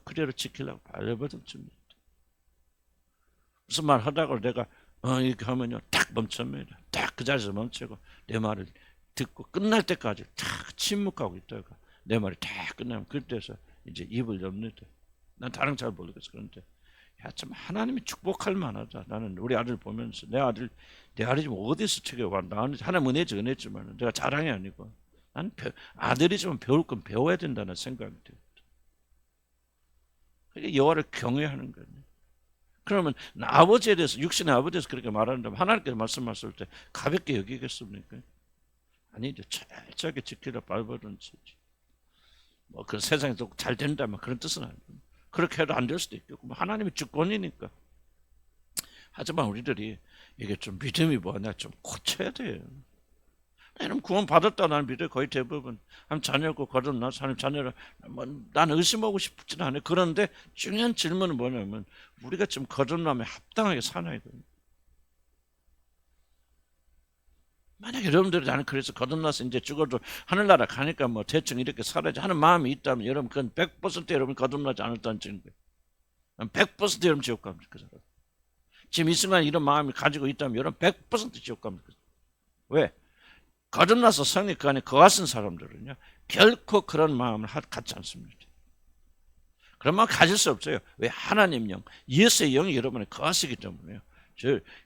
그대로 지키려고 발버둥 칩니다. 무슨 말 하다가 내가 이렇게 하면요 딱 멈춥니다. 딱 그 자리에서 멈추고 내 말을 듣고 끝날 때까지 딱 침묵하고 있다가 내 말이 다 끝나면 그때서 이제 입을 엽니다. 난 다른 잘 모르겠어. 그런데 야, 참 하나님이 축복할 만하다. 나는 우리 아들 보면서 내 아들 지금 어디서 책에 나는 하나님 은혜지 은혜지만 내가 자랑이 아니고 난 아들이지만 배울 건 배워야 된다는 생각이 들어요. 그게 여호와를 경외하는 거예요. 그러면 아버지에 대해서 육신의 아버지에 대해서 그렇게 말한다면 하나님께서 말씀하실 때 가볍게 여기겠습니까? 아니죠. 철저하게 지키라 발버둥치지. 뭐 그 세상에 잘 된다면 그런 뜻은 아니고 그렇게 해도 안 될 수도 있겠고 뭐 하나님이 주권이니까. 하지만 우리들이 이게 좀 믿음이 뭐냐 좀 고쳐야 돼요. 나는 구원 받았다 나는 믿어요. 거의 대부분 한 자녀고 거듭나서 하나님 자녀를 뭐, 나는 의심하고 싶지는 않아요. 그런데 중요한 질문은 뭐냐면 우리가 지금 거듭남에 합당하게 사나요? 만약 여러분들이 나는 그래서 거듭나서 이제 죽어도 하늘나라 가니까 뭐 대충 이렇게 살아야지 하는 마음이 있다면 여러분 그건 100% 여러분 거듭나지 않았다는 증거예요. 100% 여러분 지옥 갑니다. 그 사람. 지금 이 순간 이런 마음을 가지고 있다면 여러분 100% 지옥 갑니다. 왜? 거듭나서 성령 그 안에 거하신 사람들은요 결코 그런 마음을 갖지 않습니다. 그런 마음 가질 수 없어요. 왜? 하나님 영, 예수의 영이 여러분에 거하시기 때문에요.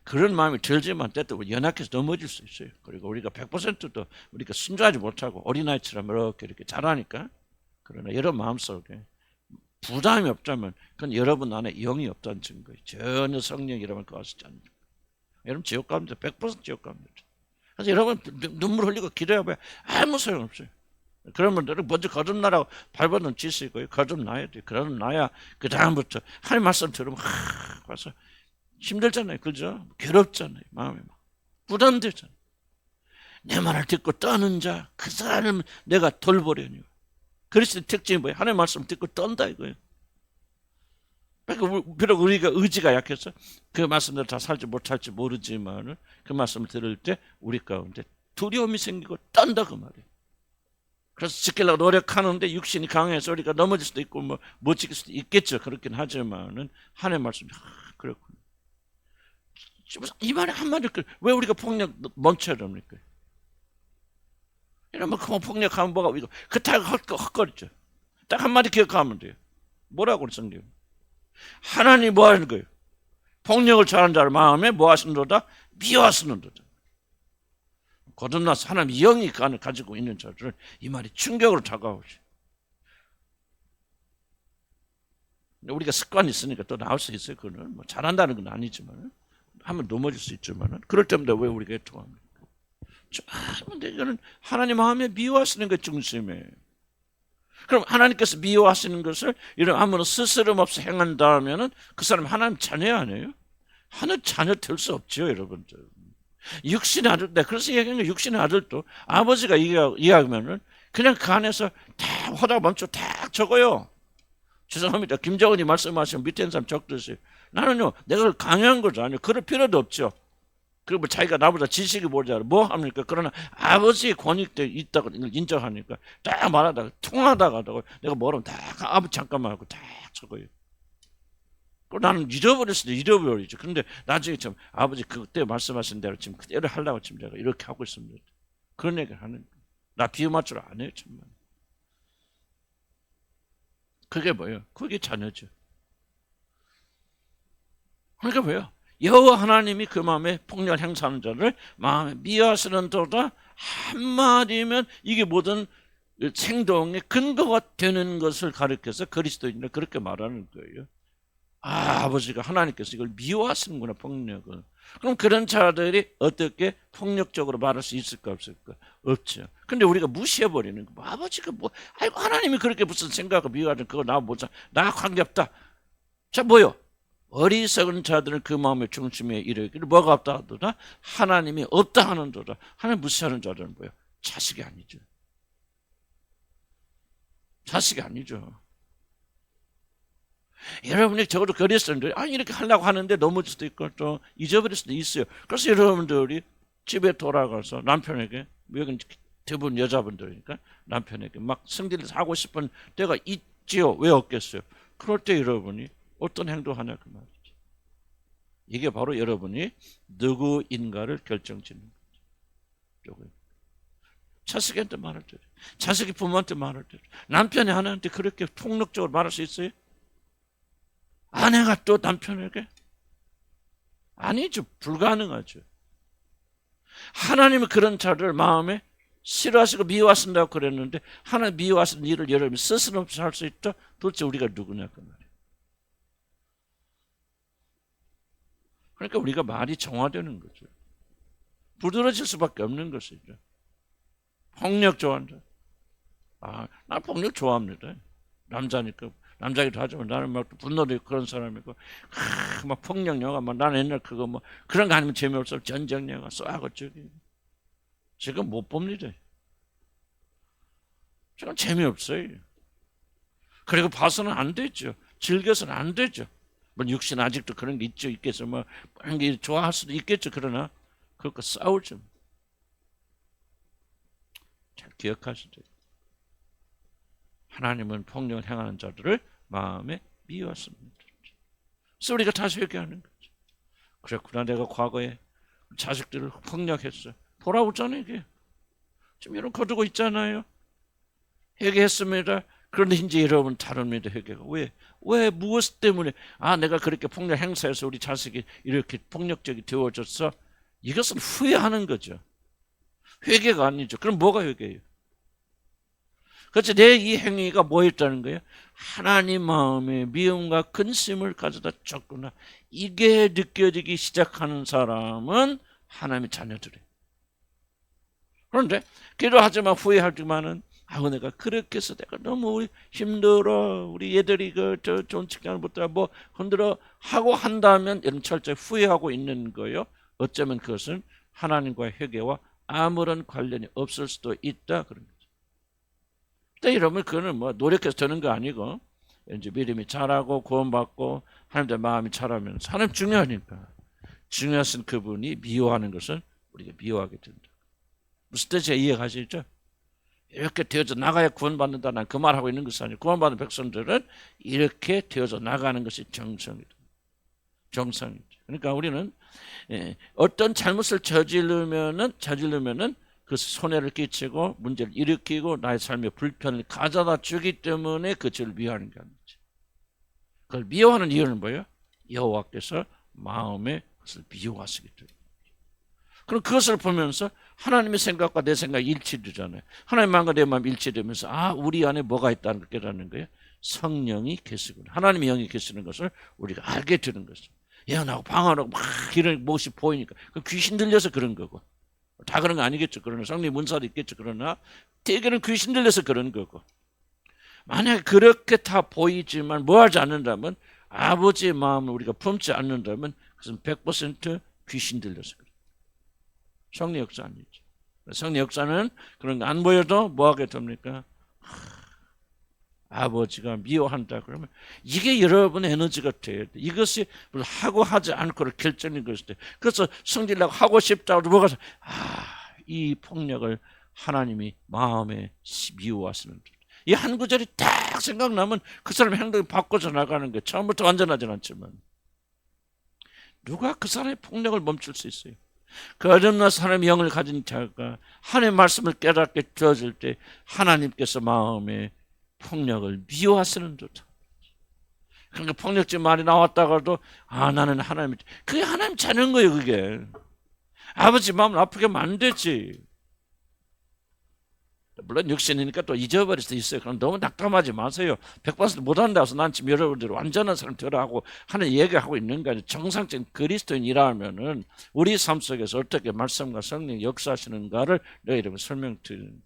그런 마음이 들지만 때도 연약해서 넘어질 수 있어요. 그리고 우리가 100%도 우리가 순종하지 못하고 어린아이처럼 이렇게 잘하니까 그러나 여러분 마음속에 부담이 없다면 그건 여러분 안에 영이 없다는 증거예요. 전혀 성령이 여러분 거하시지 않는 증거. 여러분 지옥 갑니다. 100% 지옥 갑니다. 그래서 여러분 눈물 흘리고 기도해봐야 아무 소용없어요. 그런 분들은 먼저 거듭나라고 발버둥 치시고요. 거듭나야 돼요. 거듭나야 그 다음부터 하나님 말씀 들으면 와서 힘들잖아요. 그죠? 괴롭잖아요. 마음이 막 부담되잖아요. 내 말을 듣고 떠는 자, 그 사람을 내가 돌보려니. 그리스도의 특징이 뭐예요? 하나님 말씀 듣고 떤다 이거예요. 그러니까 비록 우리가 의지가 약해서 그 말씀대로 다 살지 못할지 모르지만 그 말씀을 들을 때 우리 가운데 두려움이 생기고 떤다 그 말이에요. 그래서 지키려고 노력하는데 육신이 강해서 우리가 넘어질 수도 있고 뭐 못 지킬 수도 있겠죠. 그렇긴 하지만은 하나님의 말씀이 그렇군요. 이 말에 한마디 왜 우리가 폭력 멈춰야 됩니까? 이러면 그 폭력하면 뭐가 이거 그렇다고 헛거리죠. 딱 한마디 기억하면 돼요. 뭐라고 성경? 하나님 뭐 하는 거예요? 폭력을 처하는 자를 마음에 뭐 하시는도다? 미워하시는도다. 거듭나서 하나님 영이 가지고 있는 자들은 이 말이 충격으로 다가오죠. 우리가 습관이 있으니까 또 나올 수 있어요. 그거는 뭐 잘한다는 건 아니지만 한번 넘어질 수 있지만 그럴 때마다 왜 우리가 애통합니까? 근데 이거는 하나님 마음에 미워하시는 게 중심이에요. 그럼 하나님께서 미워하시는 것을 이런 아무런 스스럼 없이 행한다면은 그 사람 하나님 자녀 아니에요? 하나님 자녀 될 수 없죠, 여러분들. 육신의 아들, 그래서 얘기하는 게 육신의 아들도 아버지가 이야기하면은 그냥 그 안에서 다 하다가 멈춰 딱 적어요. 죄송합니다. 김정은이 말씀하시면 밑에 있는 사람 적듯이 나는요 내가 강요한 거죠. 아니요. 그럴 필요도 없죠. 그리고 자기가 나보다 지식이 모자라 뭐 합니까? 그러나 아버지의 권위가 있다고 인정하니까 딱 말하다가 통하다가 내가 뭐라면 딱 아버지 잠깐만 하고 딱 적어요. 나는 잃어버릴 수도 잃어버리죠. 그런데 나중에 좀 아버지 그때 말씀하신 대로 지금 그대로 하려고 지금 제가 이렇게 하고 있습니다. 그런 얘기를 하는 거예요. 나 비유 맞추러 안 해요. 정말. 그게 뭐예요? 그게 자녀죠. 그러니까 뭐예요? 여호와 하나님이 그 마음에 폭력을 행사하는 자를 마음에 미워하시는도다 한마디면 이게 모든 행동의 근거가 되는 것을 가리켜서 그리스도인을 그렇게 말하는 거예요. 아버지가 하나님께서 이걸 미워하시는구나 폭력을. 그럼 그런 자들이 어떻게 폭력적으로 말할 수 있을까 없을까? 없죠. 근데 우리가 무시해버리는 거. 아버지가 뭐 아이고 하나님이 그렇게 무슨 생각을 미워하든 그거 나 보자. 나 관계없다. 자 뭐요? 어리석은 자들은 그 마음의 중심에 이르기를 뭐가 없다 하더라? 하나님이 없다 하는도다. 하나님 무시하는 자들은 뭐예요? 자식이 아니죠. 자식이 아니죠. 여러분이 적어도 그리스도인들이 이렇게 하려고 하는데 넘어질 수도 있고 또 잊어버릴 수도 있어요. 그래서 여러분들이 집에 돌아가서 남편에게 여기는 대부분 여자분들이니까 남편에게 막 승질을 하고 싶은 때가 있지요. 왜 없겠어요? 그럴 때 여러분이 어떤 행동하냐 그 말이죠. 이게 바로 여러분이 누구인가를 결정짓는 거죠. 자식한테 말할 때, 자식이 부모한테 말할 때, 남편이 아내한테 그렇게 폭력적으로 말할 수 있어요? 아내가 또 남편에게? 아니죠. 불가능하죠. 하나님은 그런 자를 마음에 싫어하시고 미워하신다고 그랬는데 하나님 미워하시는 일을 여러분이 스스럼 없이 할 수 있다? 도대체 우리가 누구냐 그 말이에요. 그러니까 우리가 말이 정화되는 거죠. 부드러질 수밖에 없는 것이죠. 폭력 좋아한다. 나 폭력 좋아합니다. 남자니까. 남자기도 하지만 나는 막 분노도 있고 그런 사람이고 막 폭력 영화 막 나는 옛날 그거 뭐 그런 거 아니면 재미없어. 전쟁 영화 쏘고 저기 지금 못 봅니다. 지금 재미없어요. 그리고 봐서는 안 되죠. 즐겨서는 안 되죠. 뭐 육신 아직도 그런 게 있죠. 있겠어. 뭐 그런 게 좋아할 수도 있겠죠. 그러나 그것과 싸우죠. 잘 기억하시죠. 하나님은 폭력을 행하는 자들을 마음에 미워하십니다. 그래서 우리가 다시 회개하는 거죠. 그랬구나, 내가 과거에 자식들을 폭력했어. 돌아오잖아요, 이게. 지금 이런 거두고 있잖아요. 회개했습니다. 그런데 이제 여러분 다릅니다, 회개가. 왜 무엇 때문에 내가 그렇게 폭력 행사해서 우리 자식이 이렇게 폭력적이 되어졌어? 이것은 후회하는 거죠. 회개가 아니죠. 그럼 뭐가 회개예요? 그렇지, 내 이 행위가 뭐였다는 거예요? 하나님 마음에 미움과 근심을 가져다 줬구나. 이게 느껴지기 시작하는 사람은 하나님의 자녀들이에요. 그런데 기도하지만 후회하지만은 내가 그렇게 해서 내가 너무 힘들어. 우리 애들이 저 좋은 직장을 못 들어 뭐 흔들어 하고 한다면 이런 철저히 후회하고 있는 거예요. 어쩌면 그것은 하나님과의 회개와 아무런 관련이 없을 수도 있다 그런 거죠. 근데 이러면 그거는 뭐 노력해서 되는 거 아니고 이제 믿음이 자라고 구원받고 하나님의 마음이 자라면 하나님 중요하니까 중요하신 그분이 미워하는 것은 우리가 미워하게 된다. 무슨 뜻이 이해가시죠? 이렇게 되어져 나가야 구원받는다. 난 그 말하고 있는 것이 아니고 구원받은 백성들은 이렇게 되어져 나가는 것이 정성이다. 정상이죠. 그러니까 우리는 어떤 잘못을 저지르면은 그 손해를 끼치고 문제를 일으키고 나의 삶에 불편을 가져다 주기 때문에 그 죄를 미워하는 게 아니지. 그걸 미워하는 이유는 뭐예요? 여호와께서 마음에 그것을 미워하시기 때문에. 그럼 그것을 보면서 하나님의 생각과 내 생각이 일치되잖아요. 하나님 마음과 내 마음이 일치되면서 우리 안에 뭐가 있다는 걸 깨닫는 거예요. 성령이 계시구나. 하나님의 영이 계시는 것을 우리가 알게 되는 것이죠. 예언하고 방언하고 막 이런 무엇이 보이니까 그 귀신 들려서 그런 거고. 다 그런 거 아니겠죠. 그러나 성령 문사도 있겠죠. 그러나 대개는 귀신 들려서 그런 거고. 만약에 그렇게 다 보이지만 뭐 하지 않는다면 아버지의 마음을 우리가 품지 않는다면 그것은 100% 귀신 들려서 그래요. 성령 역사 아니죠. 성령 역사는 그런 거 안 보여도 뭐 하게 됩니까? 아버지가 미워한다 그러면 이게 여러분의 에너지가 돼야 돼. 이것이 하고 하지 않고를 결정인 것인데 그래서 성질나고 하고 싶다고 뭐가 이 폭력을 하나님이 마음에 미워하시는 이 한 구절이 딱 생각나면 그 사람의 행동이 바꿔져 나가는 게 처음부터 완전하진 않지만 누가 그 사람의 폭력을 멈출 수 있어요? 그 어렵나서 하나님의 영을 가진 자가 하나님의 말씀을 깨닫게 되어질 때 하나님께서 마음에 폭력을 미워하시는 듯. 그러니까 폭력적 말이 나왔다가도 나는 하나님, 그게 하나님 자녀인 거예요. 그게 아버지 마음을 아프게 하면 안 되지. 물론 육신이니까 또 잊어버릴 수도 있어요. 그럼 너무 낙담하지 마세요. 100% 못한다고 해서 난 지금 여러분들 완전한 사람 되라고 하는 얘기하고 있는 거 아니에요. 정상적인 그리스도인이라면은 우리 삶 속에서 어떻게 말씀과 성령 역사하시는가를 너희들에게 설명드리는 거예요.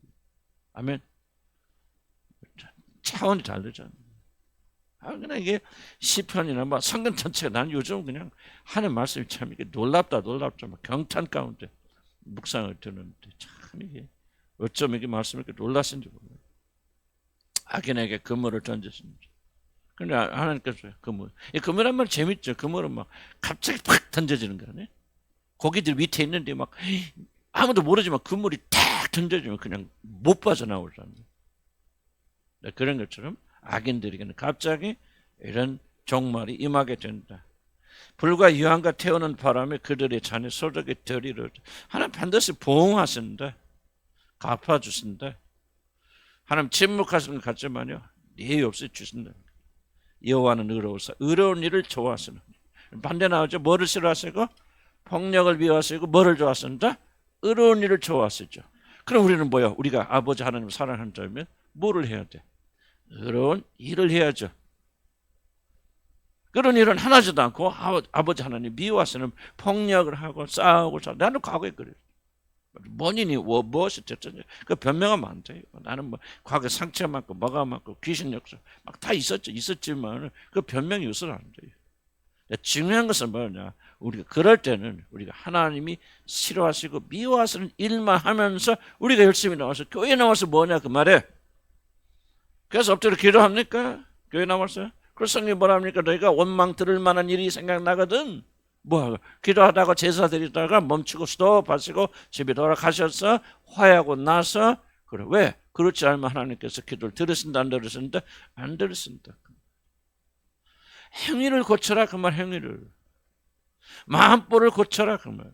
아멘. 차원이 다르잖아요. 그냥 이게 시편이나 뭐 성경 전체가 난 요즘 그냥 하는 말씀이 참 이게 놀랍다 막 경탄 가운데 묵상을 듣는데 참 이게 어쩜 이게 말씀이 이렇게 놀라신지 모르겠어요. 악인에게 그물을 던졌습니다. 그런데 하나님께서 이 그물한 말 재밌죠. 그물은 막 갑자기 팍 던져지는 거 아니에요? 고기들 밑에 있는데 막 아무도 모르지만 그물이 탁 던져지면 그냥 못 빠져나오잖아요. 그런 것처럼 악인들에게는 갑자기 이런 종말이 임하게 된다. 불과 유황과 태우는 바람에 그들의 잔에 소득이 들이를 하나님 반드시 보응하신다. 갚아주신다. 하나님 침묵하시는 것 같지만요, 예의 없이 주신다. 여호와는 의로우사 의로운 일을 좋아하시는. 반대 나오죠. 뭐를 싫어하시고? 폭력을 미워하시고 뭐를 좋아하신다? 의로운 일을 좋아하시죠. 그럼 우리는 뭐야? 우리가 아버지 하나님을 사랑한다면 뭐를 해야 돼? 의로운 일을 해야죠. 그런 일은 하나지도 않고 아버지 하나님 미워하시는 폭력을 하고 싸우고 나는 과거에 그래요. 원인이 무엇이 됐든지 그 변명하면 안 돼요. 나는 뭐 과거에 상처 맞고 뭐가 맞고 귀신 역사 막 다 있었지만 그 변명이 있어서는 안 돼요. 중요한 것은 뭐냐? 우리가 그럴 때는 우리가 하나님이 싫어하시고 미워하시는 일만 하면서 우리가 열심히 나와서 교회 나와서 뭐냐 그 말에. 그래서 엎드려 기도합니까? 교회 나와서? 그래서 성경이 뭐라 합니까? 너희가 원망 들을 만한 일이 생각나거든. 뭐 기도하다가 제사 드리다가 멈추고 스톱하시고 집에 돌아가셔서 화해하고 나서 그래. 왜? 그렇지 않으면 하나님께서 기도를 들으신다 안 들으신다? 안 들으신다. 행위를 고쳐라 그 말. 행위를 마음보를 고쳐라 그 말.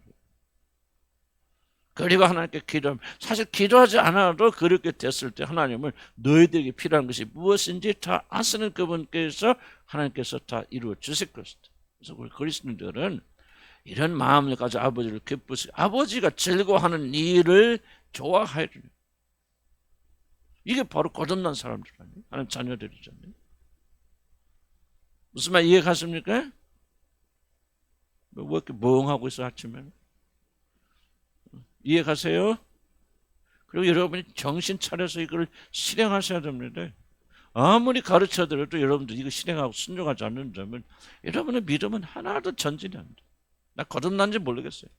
그리고 하나님께 기도하면 사실 기도하지 않아도 그렇게 됐을 때 하나님은 너희들에게 필요한 것이 무엇인지 다 아시는 그분께서 하나님께서 다 이루어 주실 것이다. 그래서 우리 그리스도인들은 이런 마음을 가지고 아버지를 기쁘시고 아버지가 즐거워하는 일을 좋아해야 돼요. 이게 바로 거듭난 사람들 아니에요? 하나님 자녀들이잖아요. 무슨 말 이해 가십니까? 왜 이렇게 멍하고 있어 아침에? 이해 가세요? 그리고 여러분이 정신 차려서 이걸 실행하셔야 됩니다. 아무리 가르쳐드려도 여러분들 이거 실행하고 순종하지 않는다면 여러분의 믿음은 하나도 전진이 안 돼. 나 거듭난지 모르겠어요.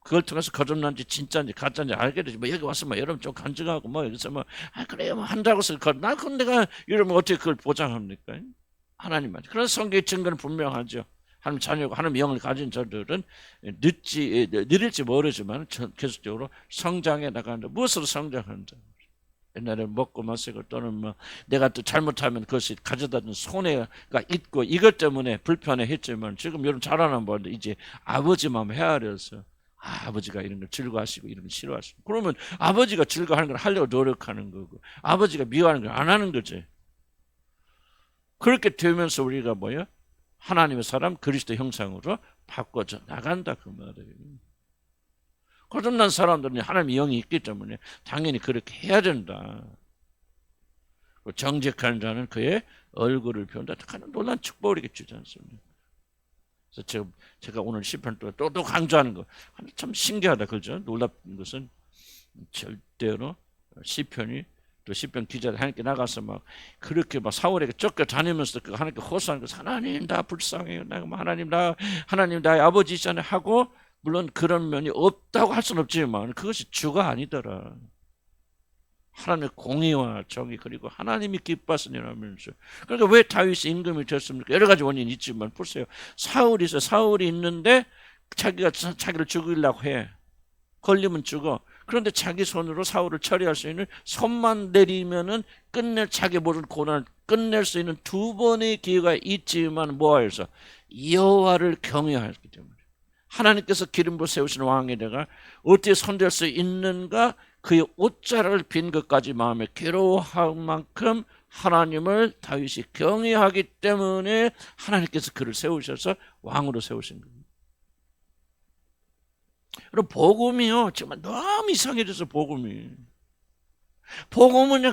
그걸 통해서 거듭난지 진짜인지 가짜인지 알게 되지. 뭐 여기 와서 뭐 여러분 좀 간증하고 뭐 여기서 뭐 그래요 뭐 한다고 해서 나 근데 내가 여러분 어떻게 그걸 보장합니까? 하나님만. 그런 성경의 증거는 분명하죠. 하나님 자녀고 하나님 영을 가진 저들은 느릴지 모르지만 계속적으로 성장해 나간다. 무엇으로 성장한다? 옛날에 먹고 마시고 또는 뭐 내가 또 잘못하면 그것이 가져다 준 손해가 있고 이것 때문에 불편해했지만 지금 여러분 자라는 분들 이제 아버지 마음 헤아려서 아버지가 이런 걸 즐거워하시고 이런 걸 싫어하시고 그러면 아버지가 즐거워하는 걸 하려고 노력하는 거고 아버지가 미워하는 걸 안 하는 거지. 그렇게 되면서 우리가 뭐야? 하나님의 사람 그리스도 형상으로 바꿔져 나간다 그 말이에요. 거듭난 사람들은 하나님의 영이 있기 때문에 당연히 그렇게 해야 된다. 정직한 자는 그의 얼굴을 배운다. 하는 놀란 축복을 이렇게 주지 않습니까? 그래서 제가 오늘 시편 또 강조하는 거 참 신기하다 그죠? 놀랍은 것은 절대로 시편이 또 시편 기자들 하나님께 나가서 막 그렇게 막 사울에게 쫓겨다니면서 그 하나님께 호소하는 것은 하나님 나 불쌍해요. 하나님 나의 아버지잖아요 하고 물론 그런 면이 없다고 할 수는 없지만 그것이 주가 아니더라. 하나님의 공의와 정의 그리고 하나님이 기뻐하시니라면서. 그러니까 왜 다윗이 임금이 됐습니까? 여러 가지 원인이 있지만 보세요. 사울이 있는데 자기가 자기를 죽이려고 해. 걸리면 죽어. 그런데 자기 손으로 사울을 처리할 수 있는 손만 내리면은 자기 모든 고난을 끝낼 수 있는 두 번의 기회가 있지만 뭐하여서 여호와를 경외하였기 때문에 하나님께서 기름 부어 세우신 왕에다가 어떻게 손댈 수 있는가? 그의 옷자락을 빈 것까지 마음에 괴로워할 만큼 하나님을 다윗이 경외하기 때문에 하나님께서 그를 세우셔서 왕으로 세우신 겁니다. 그리고 복음이요 정말 너무 이상해져서 복음은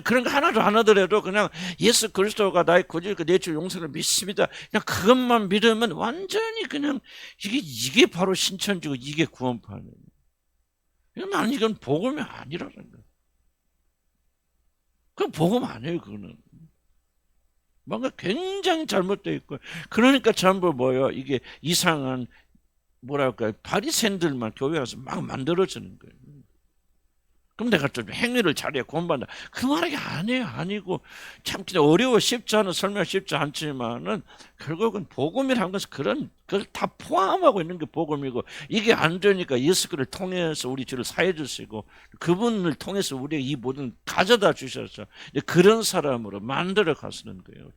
그런 거 하나도 안 하더라도 그냥 예수 그리스도가 나의 구주 내 주 용서를 믿습니다. 그냥 그것만 믿으면 완전히 그냥 이게 바로 신천지고 이게 구원판이에요. 이건 복음이 아니라는 거예요. 그건 복음 아니에요. 그거는 뭔가 굉장히 잘못되어 있고 그러니까 전부 뭐예요? 이게 이상한 뭐랄까요? 바리새인들만 교회 와서 막 만들어지는 거예요. 그럼 내가 좀 행위를 잘해 공부한다. 그 말이 아니고 참 어려워 쉽지 않아 설명 쉽지 않지만은 결국은 복음이라는 것은 그걸 다 포함하고 있는 게 복음이고 이게 안 되니까 예수 그를 통해서 우리 죄를 사해 주시고 그분을 통해서 우리의 이 모든 가져다 주셔서 그런 사람으로 만들어 가시는 거예요.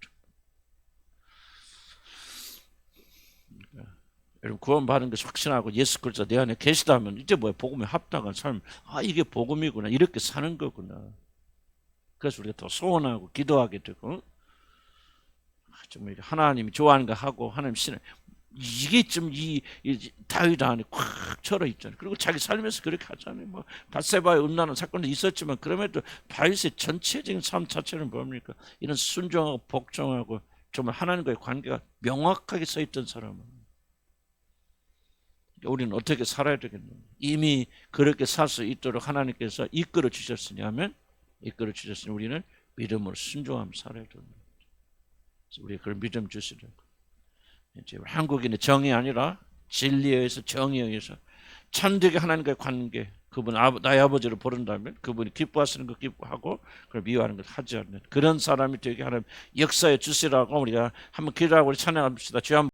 여러분 구원받은 것이 확신하고 예수 그리스도 내 안에 계시다면 이제 뭐야 복음에 합당한 삶. 이게 복음이구나. 이렇게 사는 거구나. 그래서 우리가 더 소원하고 기도하게 되고 좀 하나님이 좋아하는 거 하고 하나님 신을 이게 좀 이 다윗 안에 꽉 철어 있잖아요. 그리고 자기 삶에서 그렇게 하잖아요. 뭐 밧세바의 음란한 사건도 있었지만 그럼에도 다윗의 전체적인 삶 자체는 뭡니까? 이런 순종하고 복종하고 정말 하나님과의 관계가 명확하게 서 있던 사람은 우리는 어떻게 살아야 되겠느냐? 이미 그렇게 살 수 있도록 하나님께서 이끌어 주셨으니 우리는 믿음으로 순종하며 살아야 됩니다. 우리가 그걸 믿음 주시려고. 이제 한국인의 정이 아니라 진리에 의해서 정의에 의해서 참되게 하나님과의 관계, 그분 나의 아버지를 부른다면 그분이 기뻐하시는 거 기뻐하고 그걸 미워하는 걸 하지 않는 그런 사람이 되게 하나님 역사에 주시라고 우리가 한번 기도하고 우리 찬양합시다. 주여